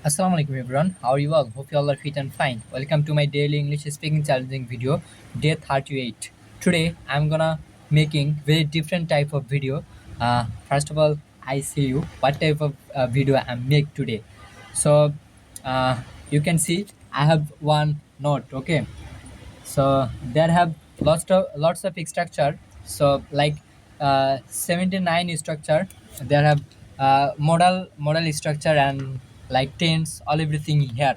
Assalamu alaikum everyone. How are you all? Hope you all are fit and fine. Welcome to my daily English speaking challenging video, day 38. Today I'm gonna making very different type of video. First of all, I see you what type of video I make today. So uh, you can see I have one note. Okay, so there have lots of structure, so like 79 structure. There have model structure and like tents all everything here.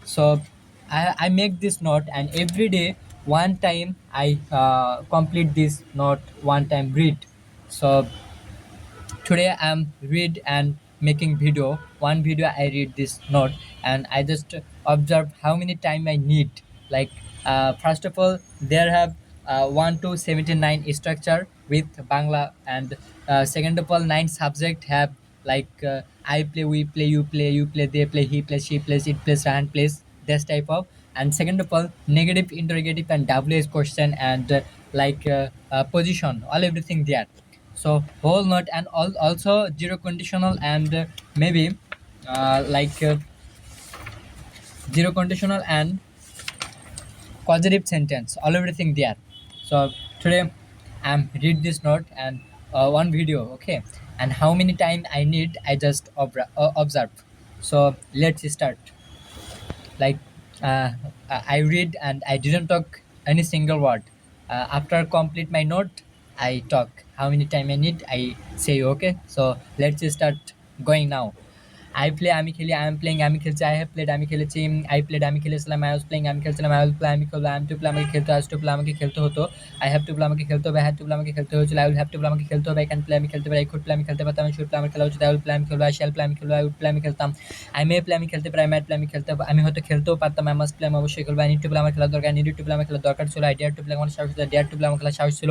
So I make this note, and every day one time I complete this note, one time read. So today I'm read and making video, one video I read this note, and I just observe how many time I need. Like first of all, there have 1 to 79 structure with Bangla, and second of all, 9 subject have like I play, we play, you play, you play, they play, he plays, she plays, it plays, Rahan plays, this type of. And second of all, negative, interrogative, and WH question, and position, all everything there. So whole note, and also zero conditional, and maybe like zero conditional and causative sentence, all everything there. So today I'm read this note and one video. Okay, and how many time I need, I just observe. So let's start. Like uh, I read and I didn't talk any single word. After complete my note, I talk. How many time I need, I say. Okay, so let's start going now. I play, আমি খেলি, I am playing, আমি খেলছি, I have played, আমি খেলেছি, I played, আমি খেলেছিলাম, I was playing, আমি খেলছিলাম, I will play, আমি খেলবো, I am to play, আমাকে খেলতে, I was to play, আমাকে খেলতে হতো, I have to play, আমাকে খেলতে হবে, I had to play, আমাকে খেলতে হয়েছিল, I will have to play, আমাকে খেলতে হবে, I can play, আমি খেলতে পারি, I could play, আমি খেলতে পারতাম, I should play, আমার খেলা উচিত, I will play, আমি খেলবো, I shall play, আমি খেলবো, I would play, আমি খেলতাম, I may play, আমি খেলতে পারি, I might play, আমি খেলতে, আমি হয়তো খেলতেও পারতাম, I must play, আমি অবশ্যই খেলবো, I need to play, আমার খেলা দরকার, I needed to play, আমার খেলা দরকার ছিল, I dare to play, আমার সাহস ছিল, I dare to play, আমার খেলা সাহস ছিল,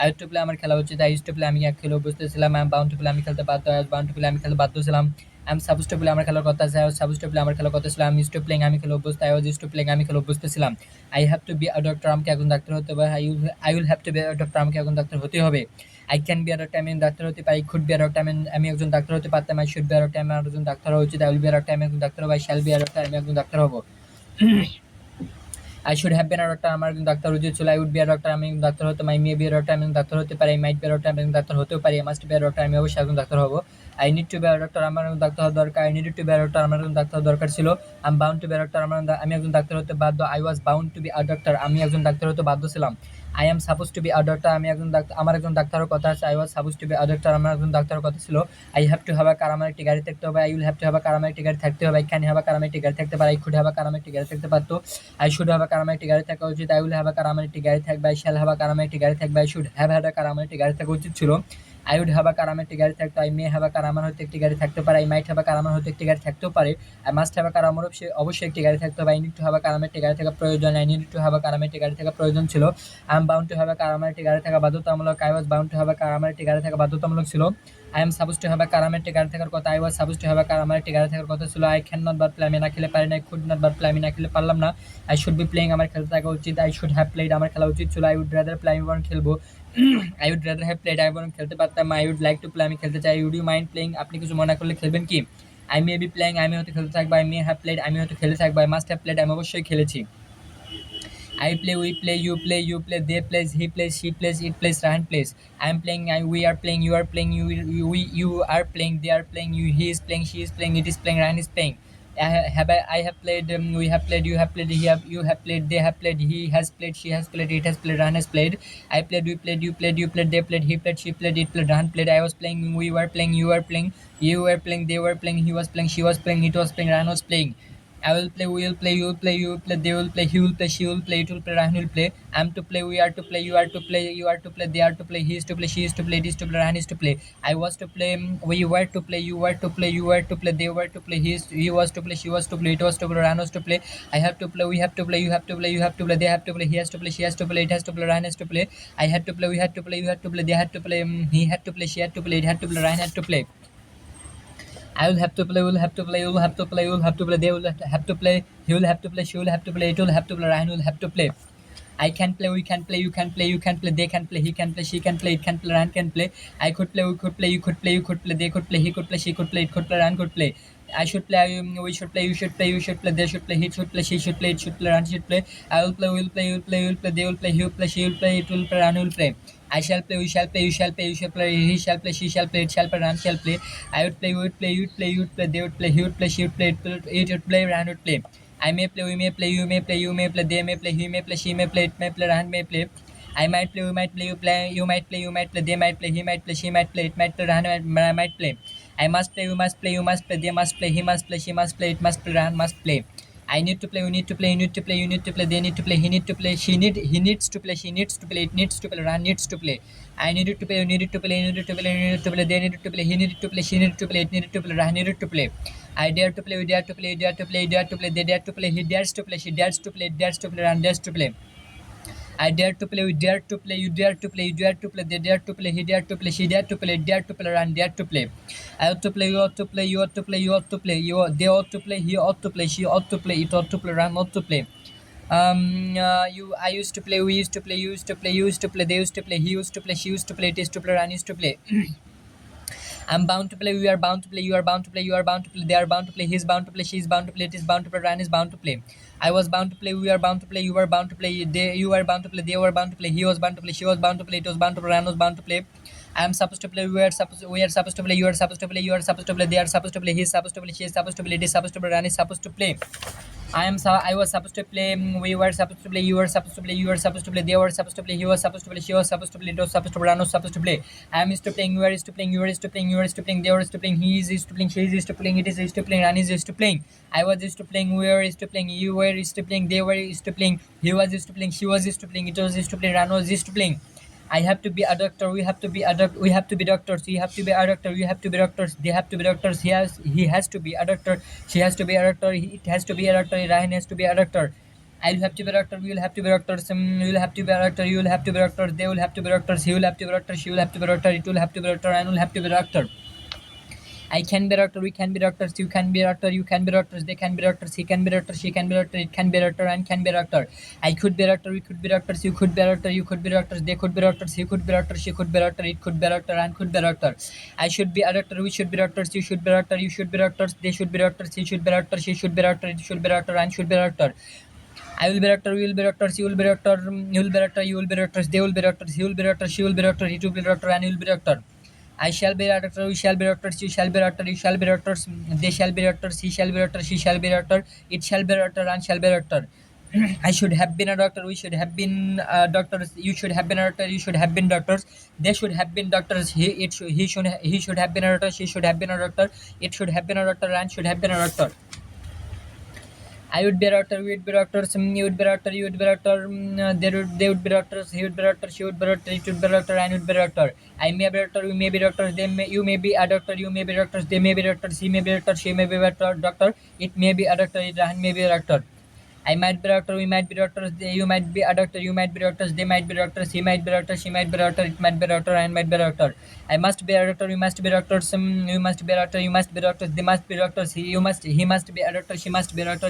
I used to play, আমার খেলা উচিত, I used to play, আমি খেলে বুঝতেছিলাম, I am bound to play, আমি খেলতে বাধ্য, I was bound to play, আমি খেলতে বাধ্য ছিলাম, I'm supposed to play, আমার খেলার কথা আছে, I was supposed to play, আমার খেলার কথা ছিল, I'm used to playing, আমি খেলে অভ্যস্ত, I was used to playing, আমি খেলে অভ্যস্ত ছিলাম, I have to be a doctor, আমাকে এখন ডাক্তার হতে হবে, I will have to be a doctor, আমাকে এখন ডাক্তার হতে হবে, I can be a doctor, আমি ডাক্তার হতে পারি, I could be a doctor, আমি একজন ডাক্তার হতে পারতাম, I should be a doctor, আমি একজন ডাক্তার হওয়া উচিত, I will be a doctor, আমি একজন ডাক্তার হবো, I shall be a doctor, আমি একজন ডাক্তার হবো, I should have been a doctor, আমার একজন ডাক্তার উচিত ছিল, I would be a doctor, আমি একজন ডাক্তার হতাম, I may be a doctor, আমি একজন ডাক্তার হতে পারি, I might be a doctor, আমি একজন ডাক্তার হতেও পারি, I must be a doctor, আমি অবশ্যই একজন ডাক্তার হবো, I need to be a doctor, আমার একজন ডাক্তার হওয়া দরকার, I needed to be a doctor, আমার একজন ডাক্তার হওয়া দরকার ছিল, I'm bound to be a doctor, আমি একজন ডাক্তার হতে বাধ্য, I was bound to be a doctor, আমি একজন ডাক্তার হতে বাধ্য ছিলাম, I am supposed to be a doctor, আমি একজন ডাক্তার, আমার একজন ডাক্তারের কথা আছে, I was supposed to be a doctor, আমার একজন ডাক্তারের কথা ছিল, I have to have a car, আমার একটি গাড়ি থাকতে হবে, I will have to have a car, আমার একটি গাড়ি থাকতে হবে, I can have a car, আমার একটি গাড়ি থাকতে পারে, I could have a car, আমার একটি গাড়ি থাকতে পারতো, I should have a car, আমার একটি গাড়ি থাকা উচিত, I will have a car, আমার একটি গাড়ি থাকবে, I shall have a car, আমার একটি গাড়ি থাকবে, I should have had a car, আমার একটি গাড়ি থাকা উচিত ছিল, I would have a car, আমার একটি গাড়ি থাকতো, I may have a car, আমার হয়তো একটি গাড়ি থাকতে পারে, I might have a car, আমার হয়তো একটি গাড়ি থাকতেও পারে, I must have a car, আমার অবশ্যই একটি গাড়ি থাকতে হবে, I need to have a car, আমার একটি গাড়ি থাকা প্রয়োজন, I needed to have a car, আমার একটি গাড়ি থাকা প্রয়োজন ছিল, I am bound to have a car, আমার একটি গাড়ি থাকা বাধ্যতামূলক, I was bound to have a car, আমার একটি গাড়ি থাকা বাধ্যতামূলক ছিল, I am supposed to have a car, আমার একটি গাড়ি থাকার কথা, I was supposed to have a car, আমার একটি গাড়ি থাকার কথা ছিল, I cannot but play, আমি না খেলে পারি না, I could not but play, আমি না খেলে পারলাম না, I should be playing, আমার খেলতে থাকা উচিত, I should have played, আমার খেলা উচিত ছিল, I would rather play, আমি বরং খেলবো, I would rather have played, আমি বরং খেলতে পারতাম, I would like to play, আমি খেলতে চাই, would you mind playing, আপনি কিছু মনে করলে খেলবেন কি, I may be playing, আমি হয়তো খেলতে থাকবো, I may have played, আমি হয়তো খেলে থাকবো, I must have played, আমি অবশ্যই খেলেছি, I play, we play, you play, they plays, he plays, she plays, it plays, Rahan plays. I am playing, we are playing, you are playing, you are playing, they are playing, he is playing, she is playing, it is playing, Rahan is playing. I have played, we have played, you have played, you have played, they have played, he has played, she has played, it has played, Rahan has played. I played, we played, you played, they played, he played, she played, it played, Rahan played. I was playing, we were playing, you were playing, you were playing, they were playing, he was playing, she was playing, it was playing, Rahan was playing. I will play, we will play, you will play, you will play, they will play, he will play, she will play, it will play, Ryan will play. I am to play, we are to play, you are to play, you are to play, they are to play, he is to play, she is to play, it is to play, Ryan is to play. I was to play, we were to play, you were to play, you were to play, they were to play, he was to play, she was to play, it was to play, Ryan was to play. I have to play, we have to play, you have to play, you have to play, they have to play, he has to play, she has to play, it has to play, Ryan has to play. I had to play, we had to play, you had to play, they had to play, he had to play, she had to play, it had to play, Ryan had to play. I will have to play, will have to play, you will have to play, you will have to play, they will have to play, he will have to play, she will have to play, it will have to play, Ryan will have to play. I can play, we can play, you can play, you can play, they can play, he can play, she can play, it can play, Ryan can play. I could play, we could play, you could play, they could play, he could play, she could play, it could play, Ryan could play. I should play, we should play, you should play, you should play, they should play, he should play, she should play, it should play, run should play, I will play, we will play, you will play, you will play, they will play, he will play, she will play, it will play, run will play. I shall play, we shall play, you shall play, you shall play, he shall play, she shall play, it shall play, run shall play. I would play, we would play, you would play, you would play, they would play, he would play, she would play, it would play, run would play. I may play, we may play, you may play, you may play, they may play, he may play, she may play, it may play, run may play. I might play, we might play, you play, you might play, you might play, they might play, he might play, she might play, it might play, run might play. I must play, you must play, you must play, they must play, he must play, she must play, it must play, run must play. I need to play, you need to play, you need to play, you need to play, they need to play, he need to play, he needs to play, she needs to play, it needs to play, run needs to play. I needed to play, you needed to play, you needed to play, you needed to play, they needed to play, he needed to play, she needed to play, it needed to play, run needed to play. I dare to play, we dare to play, you dare to play, you dare to play, they dare to play, he dares to play, she dares to play, it dares to play, run dares to play. I dare to play, we dare to play, you dare to play, you dare to play, they dare to play, he dare to play, she dare to play, dare to play, and dare to play. I ought to play, you ought to play, you ought to play, you ought to play, they ought to play, he ought to play, she ought to play, it ought to play, run ought to play. I used to play, we used to play, you used to play, you used to play, they used to play, he used to play, she used to play, it is to play, run used to play. I'm bound to play, we are bound to play, you are bound to play, you are bound to play, they are bound to play, he is bound to play, she is bound to play, it is bound to play, Ryan is bound to play. I was bound to play, we are bound to play, you were bound to play, you were bound to play, they were bound to play, he was bound to play, she was bound to play, it was bound to play, Ryan was bound to play. I am supposed to play, we are supposed to play, you are supposed to play, you are supposed to play, they are supposed to play, he is supposed to play, she is supposed to play, it is supposed to play, Ryan is supposed to play. I was supposed to play, we were supposed to play, you were supposed to play, you were supposed to play, they were supposed to play, he was supposed to play, she was supposed to play, it was supposed to play, Ryan was supposed to play. I am used to playing, you are used to playing, you are used to playing, you are used to playing, they were used to playing, he is used to playing, she is used to playing, it is used to playing, Ryan is used to playing. I was used to playing, we were used to playing, you were used to playing, they were used to playing, he was used to playing, she was used to playing, it was used to playing, Ryan was used to playing. I have to be a doctor. We have to be a doctor. We have to be doctors. You have to be a doctor. You have to be doctors. They have to be doctors. He has to be a doctor. She has to be a doctor. It has to be a doctor. Ryan has to be a doctor. I will have to be a doctor. We will have to be doctors. You will have to be a doctor. You will have to be doctors. They will have to be doctors. He will have to be doctor. She will have to be doctor. It will have to be doctor. And will have to be doctor. I can be doctor, we can be doctors, you can be doctor, you can be doctors, they can be doctors, he can be doctor, she can be doctor, it can be doctor, and can be doctor. I could be doctor, we could be doctors, you could be doctor, you could be doctors, they could be doctors, he could be doctor, she could be doctor, it could be doctor, and could be doctor. I should be a doctor, we should be doctors, you should be doctor, you should be doctors, they should be doctors, he should be doctor, she should be doctor, it should be doctor, and should be doctor. I will be doctor, we will be doctors, you will be doctor, you will be doctor, you will be doctors, they will be doctors, he will be doctor, she will be doctor, he will be doctor, and you will be doctor. I shall be a doctor, we shall be doctors, you shall be doctor, you shall be doctors, they shall be doctors, he shall be doctor, she shall be doctor, it shall be doctor, and shall be doctor. I should have been a doctor, we should have been doctors, you should have been a doctor, you should have been doctors, they should have been doctors, he should have been a doctor, she should have been a doctor, it should have been a doctor, and should have been a doctor. I would be a doctor, we would be doctors, you would be doctor, you would be doctor, they would be doctors, he would be doctor, she would be doctor, it would be doctor, and would be doctor. I may be doctor, we may be doctors, you may be a doctor, you may be doctors, they may be doctors, he may be doctor, she may be a doctor, it may be a doctor, it may be a doctor. I might be doctor, we might be doctors, you might be a doctor, you might be doctors, they might be doctors, he might be doctor, she might be doctor, it might be doctor, and might be doctor. I must be a doctor, we must be doctors, you must be a doctor, you must be doctors, they must be doctors, he must be a doctor, she must be a doctor,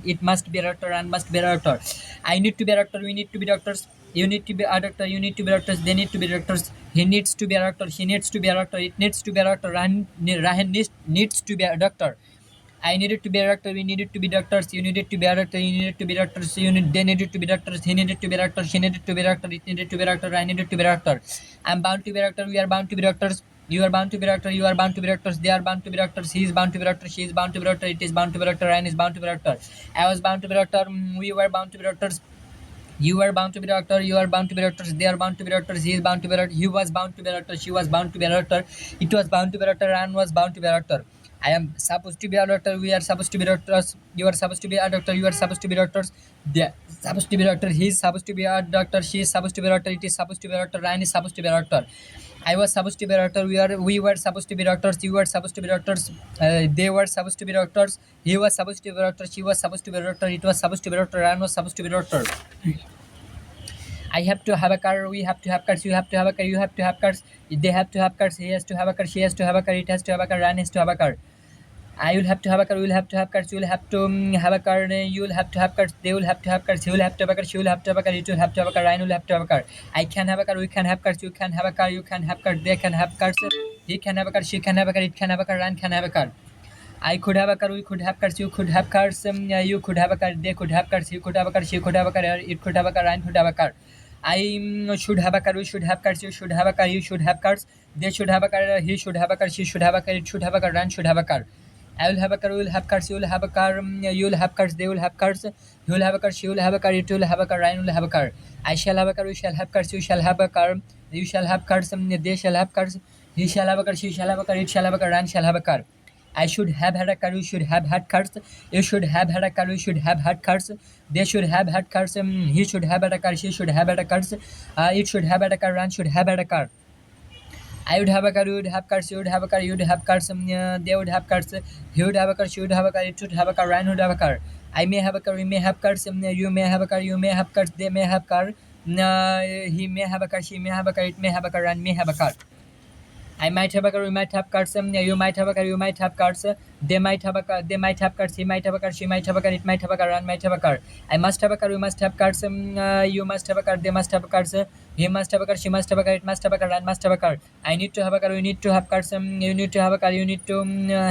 it must be a doctor, and must be a doctor. I need to be a doctor, we need to be doctors, you need to be a doctor, you need to be doctors, they need to be doctors, he needs to be a doctor, she needs to be a doctor, it needs to be a doctor, Rahan needs to be a doctor. I needed to be a doctor, we needed to be doctors, you needed to be a doctor, you needed to be doctors, they needed to be doctors, he needed to be a doctor, she needed to be a doctor, it needed to be a doctor, I needed to be a doctor. I'm bound to be a doctor, we are bound to be doctors, you are bound to be a doctor, you are bound to be doctors, they are bound to be doctors, he is bound to be a doctor, she is bound to be a doctor, it is bound to be a doctor, and is bound to be a doctor. I was bound to be a doctor, we were bound to be doctors. You are bound to be doctor, you are bound to be doctors, they are bound to be doctors, he is bound to be doctor, he was bound to be doctor, she was bound to be a doctor, it was bound to be doctor, and was bound to be doctor. I am supposed to be a doctor, we are supposed to be doctors, you are supposed to be a doctor, you are supposed to be doctors, they are supposed to be doctor, he is supposed to be a doctor, she is supposed to be a doctor, it is supposed to be a doctor, Ryan is supposed to be a doctor. I was supposed to be a doctor, we were supposed to be doctors, you were supposed to be doctors, they were supposed to be doctors, he was supposed to be a doctor, she was supposed to be a doctor, it was supposed to be a doctor, Ryan was supposed to be a doctor. I have to have a car, we have to have cars, you have to have a car, you have to have cars, they have to have cars, he has to have a car, she has to have a car, it has to have a car, Ryan has to have a car. I will have to have a car, we will have to have cars, you will have to have a car, you will have to have cars, they will have to have cars, he will have to have a car, she will have to have a car, it will have to have a car, Ryan will have to have a car. I can have a car, we can have cars, you can have a car, you can have cars, they can have cars, he can have a car, she can have a car, it can have a car, Ryan can have a car. I could have a car, we could have cars, you could have cars, you could have a car, they could have cars, he could have a car, she could have a car, it could have a car, Ryan could have a car. I should have a car, we should have cars, you should have a car, you should have cars, they should have a car, he should have a car, she should have a car, it should have a car, Ryan should have a car. I will have a car, we will have cars, you will have a car, you will have cars, they will have cars, you will have a car, she will have a car, it will have a car, Ryan will have a car. I shall have a car, we shall have cars, you shall have a car, you shall have cars, they shall have cars, he shall have a car, she shall have a car, it shall have a car, Ryan shall have a car. I should have had a car, you should have had cars, you should have had a car, you should have had cars, they should have had cars, he should have had a car, she should have had a cars, it should have had a car, Ryan should have had a car. I would have a car, you would have cars, you would have a car, you would have cars, they would have cars, he would have a car, she would have a car, it should have a car, Ryan would have a car. I may have a car, we may have cars, you may have a car, you may have cars, they may have car, he may have a car, she may have a car, it may have a car, Ryan may have a car. I might have a car, we might have cars, you might have a car, you might have cars, they might have a car, they might have cars, he might have a car, she might have a car, it might have a car, Ryan might have a car. I must have a car, we must have cars, you must have a car, they must have cars, he must have a car, she must have a car, it must have a car, Ryan must have a car. I need to have a car, we need to have cars, you need to have a car, you need to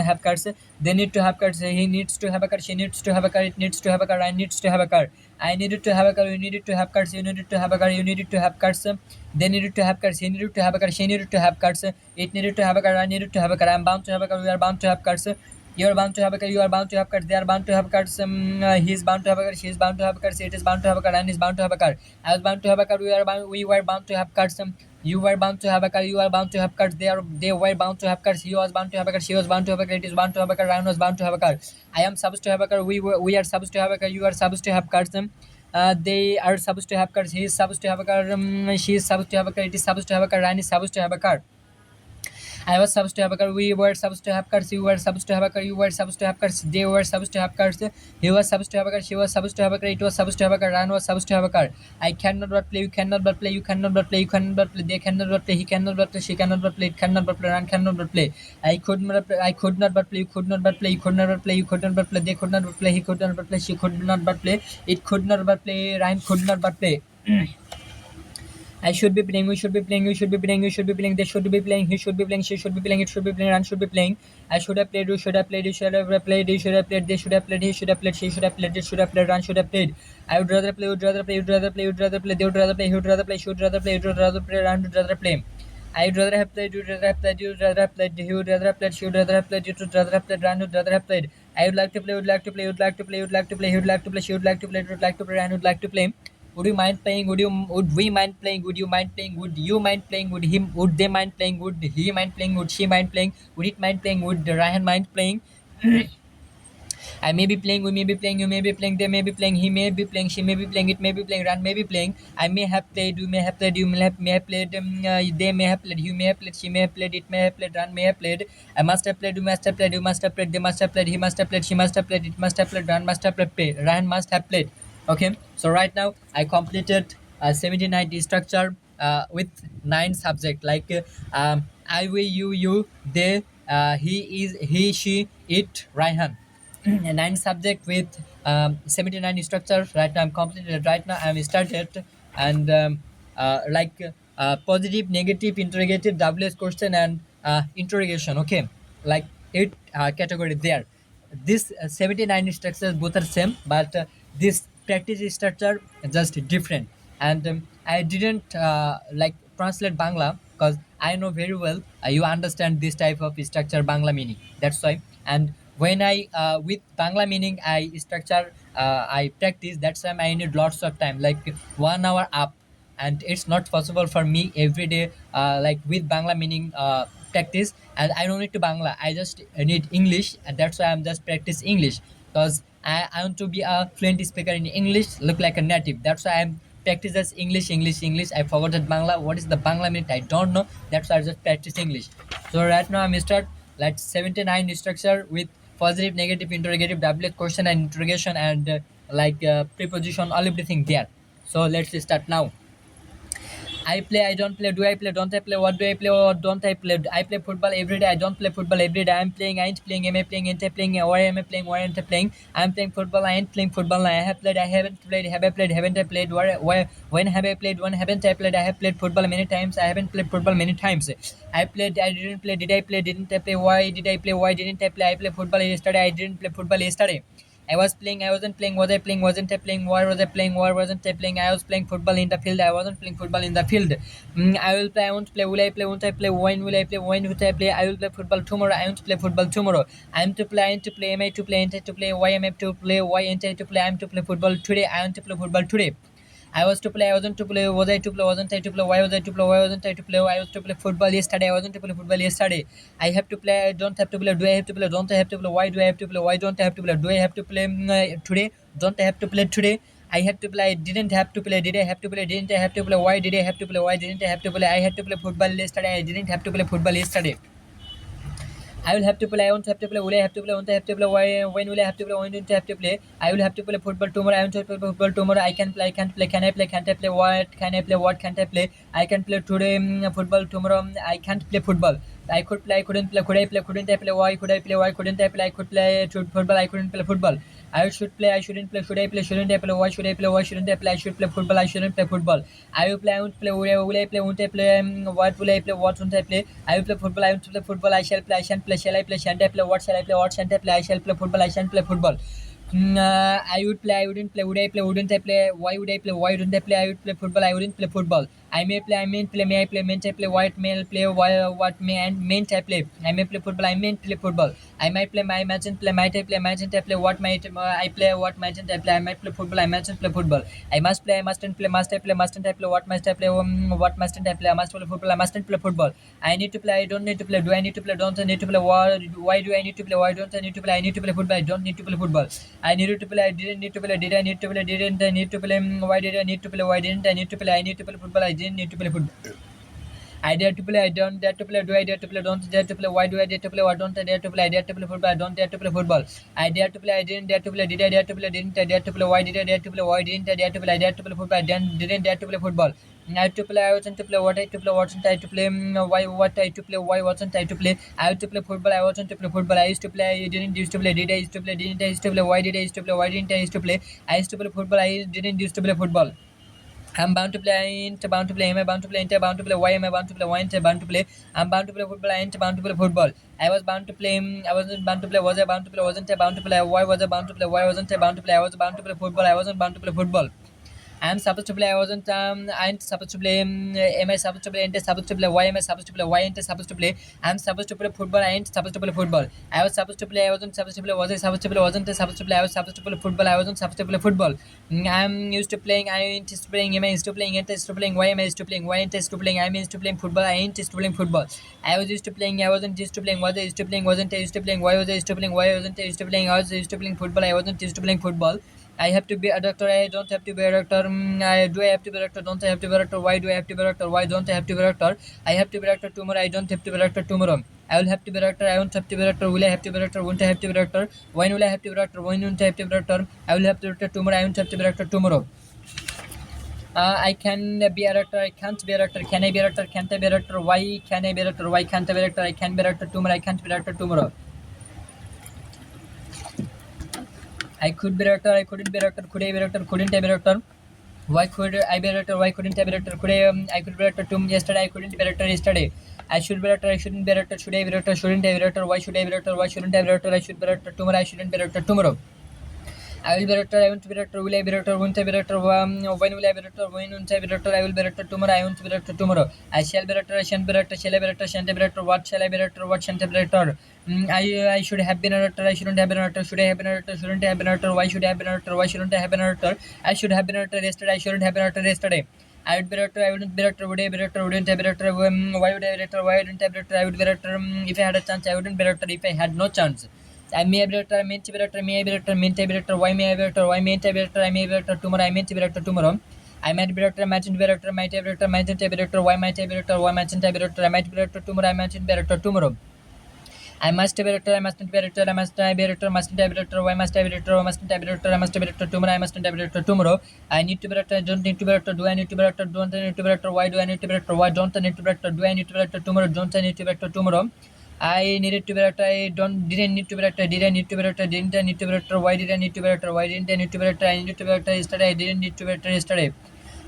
have cars, they need to have cars, he needs to have a car, she needs to have a car, it needs to have a car, Ryan needs to have a car. I needed to have a car, you needed to have cars, you needed to have a car, you needed to have cars, they needed to have cars, he needed to have a car, she needed to have cars, it needed to have a car, I needed to have a car, I am bound to have a car, we are bound to have cars, you are bound to have a car, you are bound to have cars, they are bound to have cars, he is bound to have a car, she is bound to have a car, it is bound to have a car, and is bound to have a car. I was bound to have a car, we were bound to have cars, you were bound to have a car, you are bound to have cars, they were bound to have cars, he was bound to have a car, she was bound to have a car, it is bound to have a car, Ryan was bound to have a car. I am supposed to have a car, we are supposed to have a car, you are supposed to have cars, they are supposed to have cars, he is supposed to have a car, she is supposed to have a car, it is supposed to have a car, Ryan is supposed to have a car. I was supposed to have a car, we were supposed to have cars, you were supposed to have a car, you were supposed to have cars, they were supposed to have cars, he was supposed to have a car, she was supposed to have a car, it was supposed to have a car, Ryan was supposed to have a car. I cannot but play, you cannot but play, you cannot but play, you cannot but play, they cannot but play, he cannot but play, she cannot but play, it cannot but play, Ryan cannot but play. I could not play, I could not but play, you could not but play, you could not but play, you could not but play, they could not but play, he could not but play, she could not but play, it could not but play, Ryan could not but play. I should be playing, we should be playing, you should be playing, you should be playing, they should be playing, he should be playing, she should be playing, it should be playing, Ryan should be playing. I should have played, you should have played, you should have played, you should have played, they should have played, he should have played, she should have played, they should have played, Ryan should have played. I would rather play, would rather play, would rather play, would rather play, they would rather play, he would rather play, she would rather play, would rather play, Ryan would rather play. I would rather have played, you would rather have played, you would rather have played, he would rather have played, she would rather have played, you would rather have played, Ryan would rather have played. I would like to play, would like to play, would like to play, would like to play, he would like to play, she would like to play, would like to play, Ryan would like to play. Would you mind playing? Would we mind playing? Would you mind playing? Would you mind playing? Would they mind playing? Would he mind playing? Would she mind playing? Would it mind playing? Would Ryan mind playing? I may be playing, we may be playing, you may be playing, they may be playing, he may be playing, she may be playing, it may be playing, Ryan may be playing. I may have played, you may have played, you may have played, they may have played, you may have played, she may have played, it may have played, Ryan may have played. I must have played, you must have played, you must have played, they must have played, he must have played, she must have played, it must have played, Ryan must have played, Ryan must have played. Okay, so right now I completed 79 structure with 9 subject like I, we, you, they, he is, he, she, it, Ryan. 9 subject with 79 structure. Right now I'm completed, right now I'm started, and like positive, negative, interrogative, WS question, and interrogation. Okay, like 8 category there. This 79 structures both are same, but this practice structure is just different. And I didn't like translate Bangla because I know very well you understand this type of structure Bangla meaning. That's why. And when I with Bangla meaning I structure, I practice. That's why I need lots of time, like 1 hour up, and it's not possible for me every day like with Bangla meaning practice. And I don't need to Bangla, I just need English, and that's why I'm just practice English, because I want to be a fluent speaker in English, look like a native. That's why I'm practice as English. I forgot that Bangla, what is the Bangla meaning I don't know. That's why I just practice English. So right now I'm start like 79 structure with positive, negative, interrogative, doublet question and interrogation, and like preposition, all everything there. So let's start now. I play, I don't play, do I play, don't I play, what do I play, or don't I play? I play football every day, I don't play football every day. I'm playing, I ain't playing, am I playing, ain't I playing, why am I playing, why ain't I playing? I'm playing football, I ain't playing football. I have played, I haven't played, have I played, haven't I played, why, when have I played, when haven't I played? I have played football many times, I haven't played football many times. I played, I didn't play, did I play, didn't I play, why did I play, why didn't I play? I played football yesterday, I didn't play football yesterday. I was playing, I wasn't playing, was I playing, wasn't I playing, why was I playing, why wasn't I playing? I was playing football in the field, I wasn't playing football in the field. I will play, I won't play, will I play, won't I play, when will I play, when will I play? I will play football tomorrow, I won't play football tomorrow. I'm to play, I am to play, am I to play, ain't I to play, why am I to play, why ain't I to play? I'm to play football today, I want to play football today. I was to play, I wasn't to play, was I to play, wasn't I to play, why was I to play, why wasn't I to play, I was to play football yesterday, I wasn't to play football yesterday. I have to play, I don't have to play, do I have to play, don't I have to play, why do I have to play, why don't I have to play, do I have to play today, don't I have to play today? I have to play, I didn't have to play, did I have to play, didn't I have to play, why did I have to play, why didn't I have to play? I had to play football yesterday, I didn't have to play football yesterday. I will have to play. I won't have to play. Will I have to play? Won't I have to play? Why? When will I have to play? When don't I have to play? I will have to play football tomorrow. I want to play football tomorrow. I can play. I can't play. Can I play? Can't I play? What can I play? What can't I play? I can play today. Football tomorrow. I can't play football. I could play. I couldn't play. Could I play? Couldn't I play? Why could I play? Why couldn't I play? I could play football. I couldn't play football. I should play. I shouldn't play. Should I play? Shouldn't I play? Why should I play? Why shouldn't I play? I should play football. I shouldn't play football. I will play. I won't play. Will I play? Won't I play? What will I play? What won't I play? I will play football. I won't play football. I shall play. I shan't play. Shall I play? Shan't I play? What shall I play? What shan't I play? I shall play football. I shan't play football. I would play. I wouldn't play. Would I play? Wouldn't I play? Why would I play? Why wouldn't I play? I would play football. I wouldn't play football. I may play. I mayn't play. May I play? Mayn't I play? What may I play? Why? What may and mayn't I play? I may play football. I mayn't play football. I might play. I mightn't play. Might I play? Mightn't I play? What might I play? What mightn't I play? I might play football. I mightn't play football. I must play. I mustn't play. Must I play? Mustn't I play? What must I play? What mustn't I play? I must play football. I mustn't play football. I need to play. I don't need to play. Do I need to play? Don't I need to play? Why do I need to play? Why don't I need to play? I need to play football. I don't need to play football. I needed to play. I didn't need to play. Did I need to play? Didn't I need to play? Why did I need to play? Why didn't I need to play? I need to play football. I didn't need to play football. I dare to play. I don't dare to play. Do I dare to play? Don't dare to play. Why do I dare to play? Why don't I dare to play? I dare to play football. I don't dare to play football. I dare to play. I didn't dare to play. Did I dare to play? Didn't I dare to play? Why did I dare to play? Why didn't I dare to play? I dare to play football. I didn't dare to play football. I had to play. I wasn't to play. What I to play? Wasn't I to play? Why? What I to play? Why wasn't I to play? I had to play football. I wasn't to play football. I used to play. I didn't used to play. Did I used to play? Didn't I used to play? Why did I used to play? Why didn't I used to play? I used to play football. I didn't used to play football. I'm bound to play. I ain't bound to play. Am I bound to play? Ain't I bound to play? Why am I bound to play? Why ain't I bound to play? I'm bound to play football. I ain't bound to play football. I was bound to play. I wasn't bound to play. Was I bound to play? Wasn't I bound to play? Why was I bound to play? Why wasn't I bound to play? I was bound to play football. I wasn't bound to play football. I'm supposed to play. I wasn't. I ain't supposed to play. Am I supposed to play? Ain't I supposed to play? Why am I supposed to play? Why ain't I supposed to play? I'm supposed to play football. I ain't supposed to play football. I was supposed to play. I wasn't supposed to play. Was I supposed to play? Wasn't I supposed to play? I was supposed to play football. I wasn't supposed to play football. I'm used to playing. I ain't used to playing. Am I used to playing? Ain't I used to playing? Why am I used to playing? Why ain't I used to playing? I'm used to playing football. I ain't used to playing football. I was used to playing. I wasn't used to playing. Was I used to playing? Wasn't I used to playing? Why was I used to playing? Why wasn't I used to playing? I was used to playing football. I wasn't used to playing football. I have to be a doctor. I don't have to be a doctor. Do I have to be a doctor? Don't I have to be a doctor? Why do I have to be a doctor? Why don't I have to be a doctor? I have to be a doctor tomorrow. I don't have to be a doctor tomorrow. I will have to be a doctor. I won't have to be a doctor. Will I have to be a doctor? Won't I have to be a doctor? When will I have to be a doctor? When won't I have to be a doctor? I will have to be a doctor tomorrow. I won't have to be a doctor tomorrow. I can be a doctor. I can't be a doctor. Can I be a doctor? Can't I be a doctor? Why can I be a doctor? Why can't I be a doctor? I can be a doctor tomorrow. I can't be a doctor tomorrow. I could be a doctor. I couldn't be a doctor. Could I be a doctor? Couldn't I be a doctor? Why could I be a doctor? Why couldn't I be a doctor? Could I could be a doctor yesterday. I couldn't be a doctor yesterday. I should be a doctor. I shouldn't be a doctor. Should I be a doctor? Shouldn't I be a doctor? Why should I be a doctor? Why shouldn't I be a doctor? I should be a doctor tomorrow. I shouldn't be a doctor tomorrow. I will be a doctor. I want to be a doctor. Will I be a doctor? Won't I be a doctor? When will I be a doctor? When won't I be a doctor? I will be a doctor tomorrow. I want to be a doctor tomorrow. I shall be a doctor. I shan't be a doctor. Shall I be a doctor? Shan't I be a doctor? What shall I be a doctor? What shan't I be a doctor? I should have been a doctor. I shouldn't have been a doctor. Should I have been a doctor? Shouldn't I have been a doctor? Why should I have been a doctor? Why shouldn't I have been a doctor? I should have been a doctor yesterday. I shouldn't have been a doctor yesterday. I would be a doctor. I wouldn't be a doctor. Would I be a doctor? Wouldn't I be a doctor? Why would I be a doctor? Why wouldn't I be a doctor? I would be a doctor if I had a chance. I wouldn't be a doctor if I had no chance. I may be a doctor. I may be a doctor. May I be a doctor? May I be a doctor? Why may I be a doctor? Why mayn't I be a doctor? I may be a doctor tomorrow. I mayn't be a doctor tomorrow. I might be a doctor. I mightn't be a doctor. Might I be a doctor? Mightn't I be a doctor? Why might I be a doctor? Why mightn't I be a doctor? I might be a doctor tomorrow. I mightn't be a doctor tomorrow. I must be a doctor, I mustn't be a doctor, I must be a doctor, mustn't be a doctor, why must I be a doctor, mustn't I be a doctor, I must be a doctor tomorrow, I mustn't be a doctor tomorrow. I need to be a doctor, I don't need to be a doctor, do I need to be a doctor, don't I need to be a doctor, why do I need to be a doctor, why don't I need to be a doctor, do I need to be a doctor tomorrow, don't I need to be a doctor tomorrow. I needed to be a doctor, didn't need to be a doctor, did I need to be a doctor, didn't I need to be a doctor, why did I need to be a doctor, why didn't I need to be a doctor, I needed to be a doctor yesterday, I didn't need to be a doctor yesterday.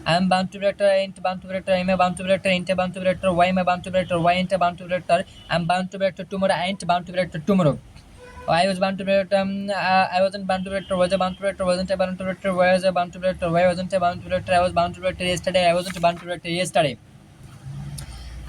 I am bound to be a doctor, I ain't bound to be a doctor, I am bound to be a doctor, ain't bound to be a doctor, why am I bound to be a doctor, why ain't I bound to be a doctor, I am bound to be a doctor tomorrow, I ain't bound to be a doctor tomorrow. I was bound to be a doctor, I wasn't bound to be a doctor, was I bound to be a doctor, wasn't I bound to be a doctor, why was I bound to be a doctor, why wasn't I bound to be a doctor, I was bound to be a doctor yesterday, I wasn't bound to be a doctor yesterday.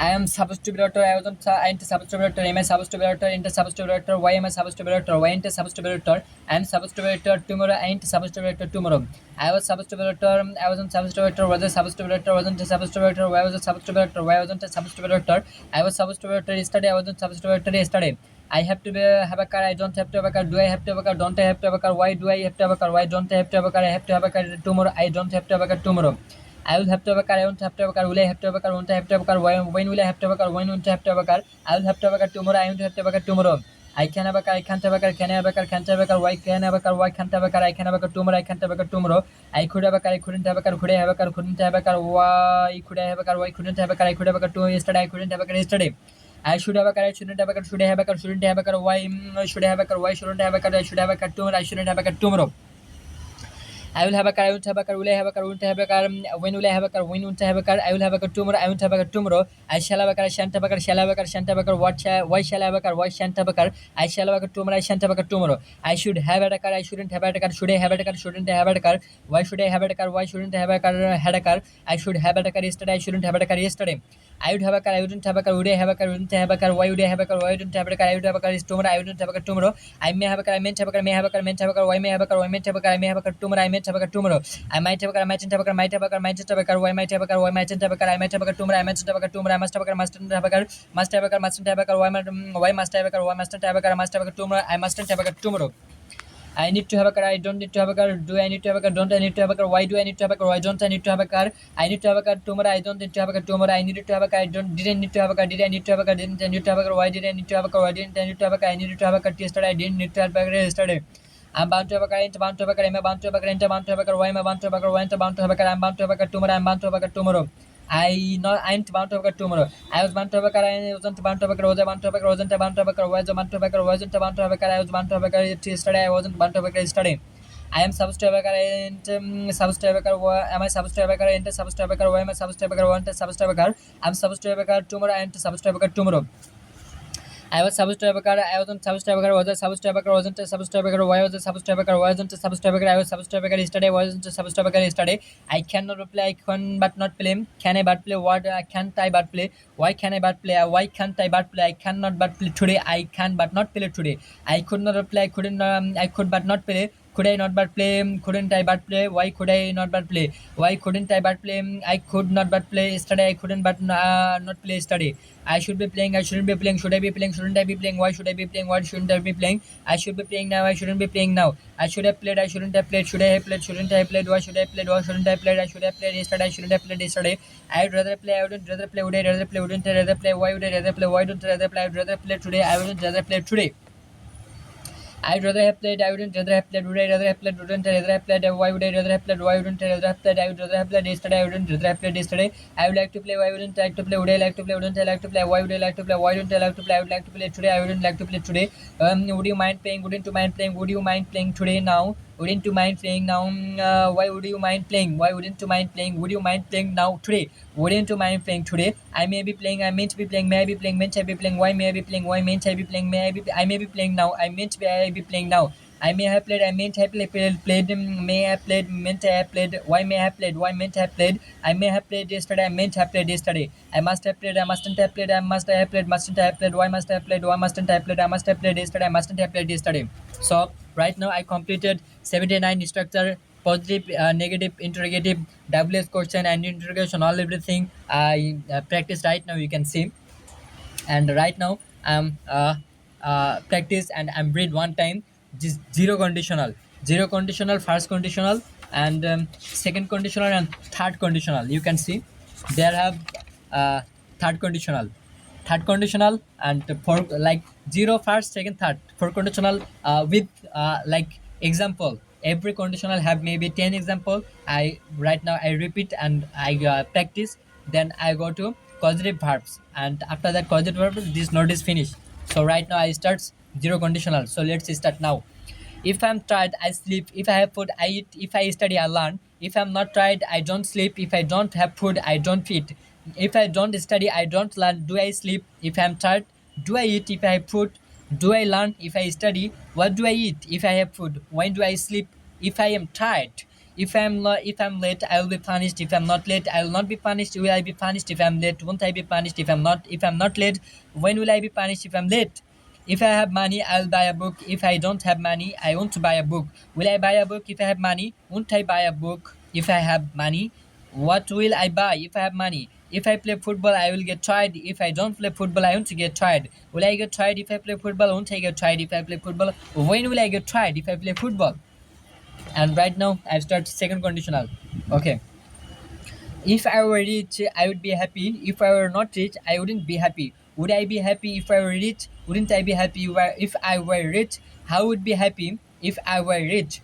I am supposed to be a doctor, I ain't supposed to be a doctor, am I supposed to be a doctor, ain't supposed to be a doctor, why am I supposed to be a doctor, why ain't I supposed to be a doctor, I am supposed to be a doctor tomorrow, I ain't supposed to be a doctor tomorrow. I was supposed to be a doctor, I wasn't supposed to be a doctor, was I supposed to be a doctor, wasn't I supposed to be a doctor, why was I supposed to be a doctor, why wasn't I supposed to be a doctor, I was supposed to be a doctor yesterday, I wasn't supposed to be a doctor yesterday. I have to have a car, I don't have to have a car, do I have to have a car, don't I have to have a car, why do I have to have a car, why don't I have to have a car, I have to have a car tomorrow, I don't have to have a car tomorrow. I will have to have a car, I won't have to have a car, will I have to have a car, won't I have to have a car, when will I have to have a car, when won't I have to have a car, I will have to have a car tomorrow, I won't have to have a car tomorrow. I can have a car, I can't have a car, can I have a car, can't have a car, why can I have a car, why can't I have a car, I can have a car tomorrow, I can't have a car tomorrow. I could have a car, I couldn't have a car, could I have a car, couldn't have a car, why could I have a car, why couldn't have a car, I could have a car tomorrow, yesterday I couldn't have a car yesterday. I should have a car, I shouldn't have a car, should I have a car, shouldn't have a car, why should I have a car, why shouldn't I have a car, I should have a car tomorrow, I shouldn't have a car tomorrow. I will have a car, I won't have a car, will I have a car, won't have a car, when will I have a car, when won't I have a car, I will have a car tomorrow, I won't have a car tomorrow, I shall have a car, I shan't have a car, shall have a car, shan't have a car, why shall I have a car, why shan't have a car, I shall have a car tomorrow, I shan't have a car tomorrow, I should have a car, I shouldn't have a car, should I have a car, shouldn't I have a car, why should I have a car, why shouldn't I have a car, had a car, I should have a car yesterday, I shouldn't have a car yesterday. I would have a car, I wouldn't have a car, would I have a car, wouldn't I have a car, why would I have a car, why wouldn't I have a car, I would have a car tomorrow, I wouldn't have a car tomorrow, I may have a car, I meant have a car, may have a car, meant have a car, why may have a car, why meant have a car, I may have a car tomorrow, I meant have a car tomorrow, I might have a car, I mightn't have a car, might have a car, mightn't have a car, why might have a car, why mightn't have a car, I might have a car tomorrow, I mightn't have a car tomorrow, I must have a car, mustn't have a car, must have a car, mustn't have a car, why must I have a car, why mustn't have a car, I must have a car tomorrow, I mustn't have a car tomorrow. I need to have a car, I don't need to have a car, do I need to have a car, don't I need to have a car, why do I need to have a car, why don't I need to have a car, I need to have a car tomorrow, I don't need to have a car tomorrow, I needed to have a car, didn't need to have a car, did I need to have a car, didn't I need to have a car, why did I need to have a car, why didn't I need to have a car, I needed to have a car yesterday, I didn't need to have a car yesterday. I'm bound to have a car, ain't bound to have a car, am I bound to have a car, ain't bound to have a car, why am I bound to have a car, why ain't I bound to have a car, I'm bound to have a car tomorrow, I'm bound to have a car tomorrow. I ain't bound to have a car tomorrow. I was bound to have a car, I wasn't bound to have a car, was I bound to have a car, wasn't I bound to have a car, was I bound to have a car, wasn't I bound to have a car, I was bound to have a car yesterday, I wasn't bound to have a car yesterday. I am supposed to have a car, I ain't supposed to have a car, am I supposed to have a car, ain't supposed to have a car, why am I supposed to have a car, wasn't I supposed to have a car, I'm supposed to have a car tomorrow, I ain't supposed to have a car tomorrow. I was supposed to have a car, I wasn't supposed to have a car, was I supposed to have a car, wasn't I supposed to have a car, why was I supposed to have a car, wasn't I supposed to have a car, I was supposed to have a car yesterday, wasn't I supposed to have a car yesterday. I cannot reply, I can but not play, can I but play, what can't I but play, why can I but play, why can't I but play, I cannot but play today, I can but not play today. I could not reply, I couldn't, I could but not play, could I not but play, couldn't I but play, why could I not but play, why couldn't I but play, I could not but play yesterday, I couldn't but not play yesterday. I should be playing, I shouldn't be playing, should I be playing, shouldn't I be playing, why should I be playing, why shouldn't I be playing, I should be playing now, I shouldn't be playing now, I should have played, I shouldn't have played, should I have played, shouldn't I have played, why should I have played, why shouldn't I have played, I should have played yesterday, I shouldn't have played yesterday. I'd rather play, I wouldn't rather play, would I rather play, wouldn't I rather play, why would I rather play, why don't I rather play, I'd rather play today, I wouldn't rather play today. I'd rather have played, I wouldn't rather have played, would I rather have played, wouldn't I rather have played, why would I rather have played, why wouldn't I rather have played, I would rather have played yesterday, I wouldn't rather have played yesterday. I would like to play, why wouldn't I like to play, would I like to play, wouldn't I like to play, why would I like to play, why don't I like to play, I would like to play today, I wouldn't like to play today. Would you mind playing, wouldn't you mind playing, would you mind playing today now, wouldn't you mind playing now, why would you mind playing, why wouldn't you mind playing, would you mind playing now today, wouldn't you mind playing today. I may be playing, I meant to be playing, may I be playing, meant I be playing, why may I be playing, why meant I be playing, I may be playing now, I meant to be, I be playing now. I may have played, I meant have played, may have played, meant I have played, why may have played, why meant have played, I may have played yesterday, I meant have played yesterday. I must have played, I mustn't have played, I must have played, mustn't have played, why must I have played, why mustn't I have played, I must have played yesterday, I mustn't have played yesterday. So right now I completed 79 structure, positive, negative, interrogative, WS question and interrogation, all everything I practice right now, you can see. And right now I'm practice and I'm read one time just zero conditional, first conditional, and second conditional and third conditional. You can see there have uh, third conditional third conditional, and for like 0 first, second, third. For conditional with like example. Every conditional have maybe 10 example. I right now I repeat and I practice. Then I go to causative verbs, and after that causative verbs, this note is finished. So right now I start zero conditional. So let's start now. If I'm tired, I sleep. If I have food, I eat. If I study, I learn. If I'm not tired, I don't sleep. If I don't have food, I don't eat. If I don't study, I don't learn. Do I sleep? If I'm tired, do I eat? If I have food, do I learn? If I study, what do I eat? If I have food, when do I sleep? If I am tired, if I'm late, I will be punished. If I'm not late, I will not be punished. Will I be punished? If I'm late, won't I be punished? If I'm not late, when will I be punished? If I'm late. If I have money, I'll buy a book. If I don't have money, I want to buy a book. Will I buy a book if I have money? Won't I buy a book if I have money? What will I buy if I have money? If I play football, I will get tired. If I don't play football, I want to get tired. Will I get tired if I play football? Won't I get tired if I play football? When will I get tired if I play football? And right now, I've started second conditional. Okay. If I were rich, I would be happy. If I were not rich, I wouldn't be happy. Would I be happy if I were rich? Wouldn't I be happy if I were rich? How would be happy if I were rich?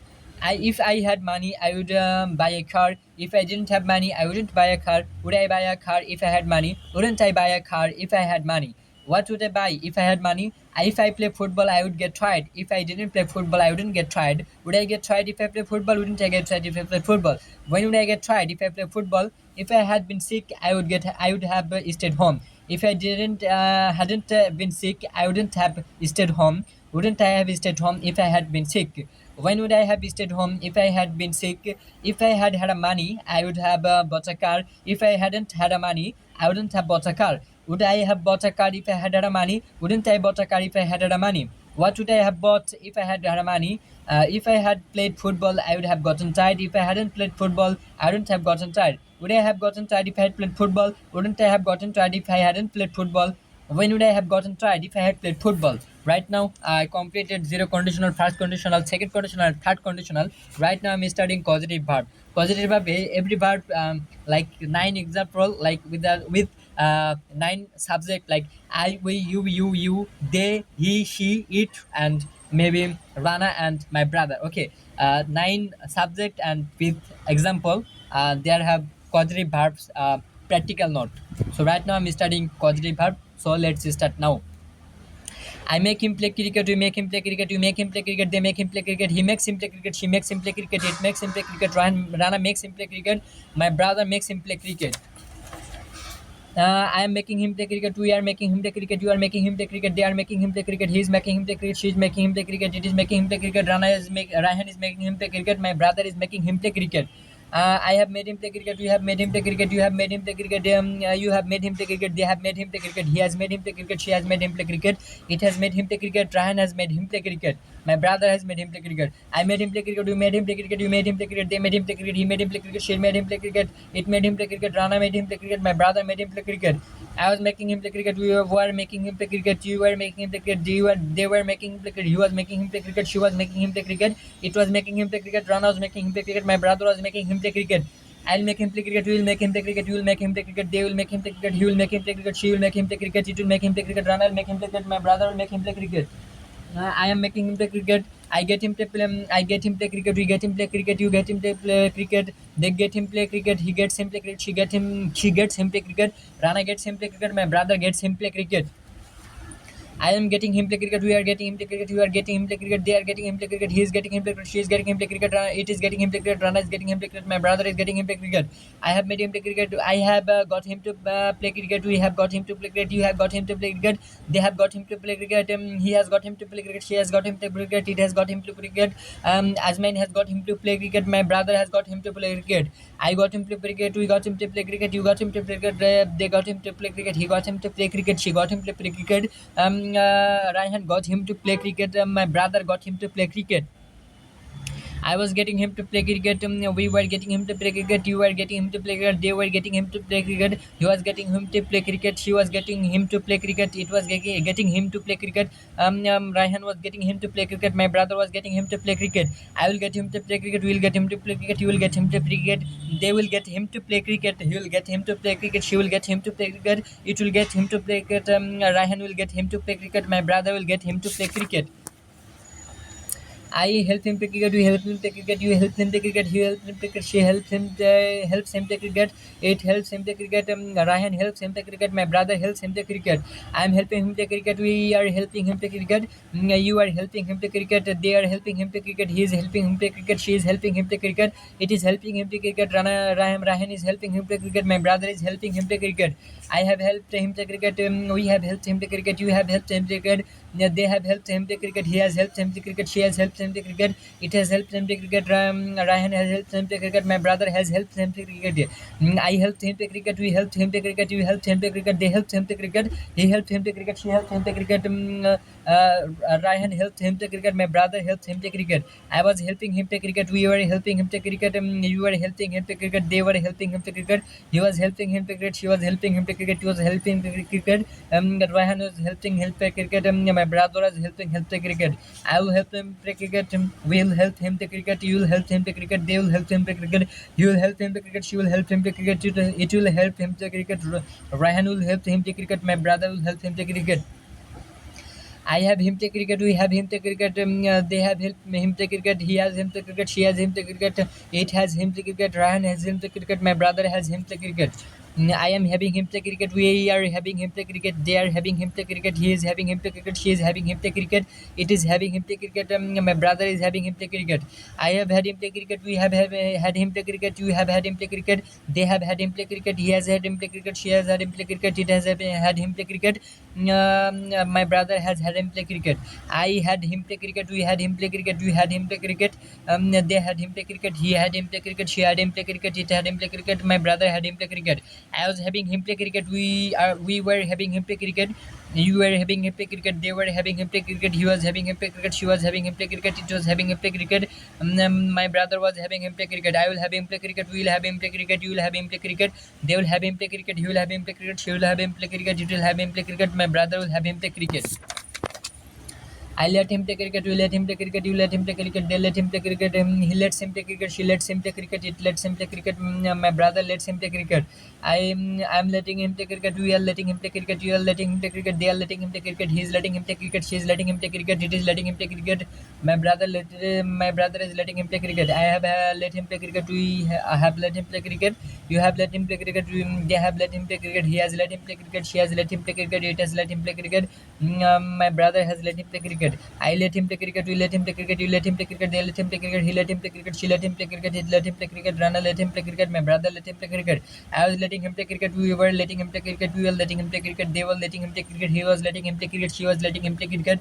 If I had money, I would buy a car. If I didn't have money, I wouldn't buy a car. Would I buy a car if I had money? Wouldn't I buy a car if I had money? What would I buy if I had money? If I play football, I would get tired. If I didn't play football, I wouldn't get tired. Would I get tired if I play football? Wouldn't I get tired if I play football? When would I get tired if I play football? If I had been sick, I would have stayed home. If I didn't hadn't been sick, I wouldn't have stayed home. Wouldn't I have stayed home if I had been sick? When would I have stayed home if I had been sick? If I had had a money, I would have bought a car. If I hadn't had a money, I wouldn't have bought a car. Would I have bought a car if I had had a money? Wouldn't I bought a car if I had had a money? What would I have bought if I had had a money? If I had played football, I would have gotten tired. If I hadn't played football, I wouldn't have gotten tired. Would I have gotten tired if I had played football? Wouldn't I have gotten tired if I hadn't played football? When would I have gotten tired if I had played football? Right now, I completed zero conditional, first conditional, second conditional, and third conditional. Right now, I'm studying causative verb. Causative verb, every verb, like 9 example, like with 9 subject, like I, we, you, they, he, she, it, and maybe Rana and my brother. Okay, 9 subject and with example, there have causative verbs, practical note. So right now I'm studying causative verb. So let's start now. I make him play cricket, we make him play cricket, you make him play cricket, they make him play cricket, he makes him play cricket, she makes him play cricket, it makes him play cricket, Rana makes him play cricket, my brother makes him play cricket. I am making him play cricket, we are making him play cricket, you are making him play cricket, they are making him play cricket, he is making him play cricket, she is making him play cricket, it is making him play cricket, Ryan is making him play cricket, my brother is making him play cricket. I have made him play cricket, we have made him play cricket, you have made him play cricket, you have made him play cricket, they have made him play cricket, he has made him play cricket, she has made him play cricket, it has made him play cricket, Ryan has made him play cricket, my brother has made him play cricket, I made him play cricket, you made him play cricket, you made him play cricket, they made him play cricket, he made him play cricket, she made him play cricket, it made him play cricket, Rana made him play cricket, my brother made him play cricket. I was making him play cricket, we were making him play cricket, you were making him play cricket, they were making him play cricket, he was making him play cricket, she was making him play cricket, it was making him play cricket, Rana was making him play cricket, my brother was making him play cricket. I'll make him play cricket, we will make him play cricket, you will make him play cricket, they will make him play cricket, he will make him play cricket, she will make him play cricket, it will make him play cricket, Rana will make him play cricket, my brother will make him play cricket. I am making him play cricket. I get him to play. I get him play cricket. We get him play cricket. You get him play cricket. They get him play cricket. He gets him play cricket. She gets him play cricket. Rana gets him play cricket. My brother gets him play cricket. I am getting him play cricket. We are getting him play cricket. You are getting him play cricket. They are getting him play cricket. He is getting him play cricket. She is getting him play cricket. It is getting him play cricket. Rana is getting him play cricket. My brother is getting him play cricket. I have made him play cricket. I have got him to play cricket. We have got him to play cricket. You have got him to play cricket. They have got him to play cricket. He has got him to play cricket. She has got him to play cricket. It has got him to play cricket. Asman has got him to play cricket. My brother has got him to play cricket. I got him to play cricket. We got him to play cricket. You got him to play cricket. They got him to play cricket. He got him to play cricket. She got him to play cricket. Ryan got him to play cricket. My brother got him to play cricket. I was getting him to play cricket. We were getting him to play cricket. You were getting him to play cricket. They were getting him to play cricket. He was getting him to play cricket. She was getting him to play cricket. It was getting him to play cricket. Ryan was getting him to play cricket. My brother was getting him to play cricket. I will get him to play cricket. We will get him to play cricket. You will get him to play cricket. They will get him to play cricket. He will get him to play cricket. She will get him to play cricket. It will get him to play cricket. Ryan will get him to play cricket. My brother will get him to play cricket. I help him play cricket. We help him play cricket. You help him play cricket. He helps him play cricket. She helps him play cricket. It helps him play cricket. Ryan helps him play cricket. My brother helps him play cricket. I am helping him play cricket. We are helping him play cricket. You are helping him play cricket. They are helping him play cricket. He is helping him play cricket. She is helping him play cricket. It is helping him play cricket. Ryan is helping him play cricket. My brother is helping him play cricket. I have helped him play cricket. We have helped him play cricket. You have helped him play cricket. They have helped him play cricket. He has helped him play cricket. She has helped him play cricket. It has helped him play cricket. Ryan has helped him play cricket. My brother has helped him play cricket. I helped him play cricket. We helped him play cricket. You helped him play cricket. They helped him play cricket. He helped him play cricket. She helped him play cricket. Ryan helped him play cricket. My brother helped him play cricket. I was helping him play cricket. We were helping him play cricket. You were helping him play cricket. They were helping him play cricket. He was helping him play cricket. She was helping him play cricket. He was helping him play cricket. Ryan was helping him play cricket. My brother was helping him play cricket. I will help him play cricket. We will help him play cricket. You will help him play cricket. They will help him play cricket. You will help him play cricket. She will help him play cricket. It will help him play cricket. Ryan will help him play cricket. My brother will help him play cricket. I have him play cricket. We have him play cricket. They have helped him play cricket. He has him play cricket. She has him play cricket. It has him play cricket. Ryan has him play cricket. My brother has him play cricket. I am having him play cricket. We are having him play cricket. They are having him play cricket. He is having him play cricket. She is having him play cricket. It is having him play cricket. My brother is having him play cricket. I have had him play cricket. We have had him play cricket. You have had him play cricket. They have had him play cricket. He has had him play cricket. She has had him play cricket. It has had him play cricket. My brother has had him play cricket. I had him play cricket. We had him play cricket. We had him play cricket. They had him play cricket. He had him play cricket. She had him play cricket. It had him play cricket. My brother had him play cricket. I was having him play cricket. We were having him play cricket. You were having him play cricket. They were having him play cricket. He was having him play cricket. She was having him play cricket. It was having him play cricket. My brother was having him play cricket. I will have him play cricket. We will have him play cricket. You will have him play cricket. They will have him play cricket. He will have him play cricket. She will have him play cricket. It will have him play cricket. My brother will have him play cricket. I let him play cricket. You let him play cricket. You let him play cricket. They let him play cricket. He lets him play cricket. She lets him play cricket. It lets him play cricket. My brother lets him play cricket. I'm letting him play cricket. We are letting him play cricket. You are letting him play cricket. They are letting him play cricket. He is letting him play cricket. She is letting him play cricket. It is letting him play cricket. My brother is letting him play cricket. I have let him play cricket. I have let him play cricket. You have let him play cricket. They have let him play cricket. He has let him play cricket. She has let him play cricket. It has let him play cricket. My brother has let him play cricket. I let him play cricket. We let him play cricket. You let him play cricket. They let him play cricket. He let him play cricket. She let him play cricket. It let him play cricket. Rana let him play cricket. My brother let him play cricket. I was letting him play cricket. We were letting him play cricket. We were letting him play cricket. They were letting him play cricket. He was letting him play cricket. She was letting him play cricket.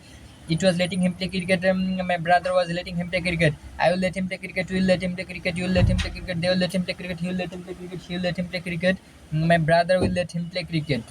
It was letting him play cricket. My brother was letting him play cricket. I will let him play cricket. We will let him play cricket. You will let him play cricket. They will let him play cricket. He will let him play cricket. She will let him play cricket. My brother will let him play cricket.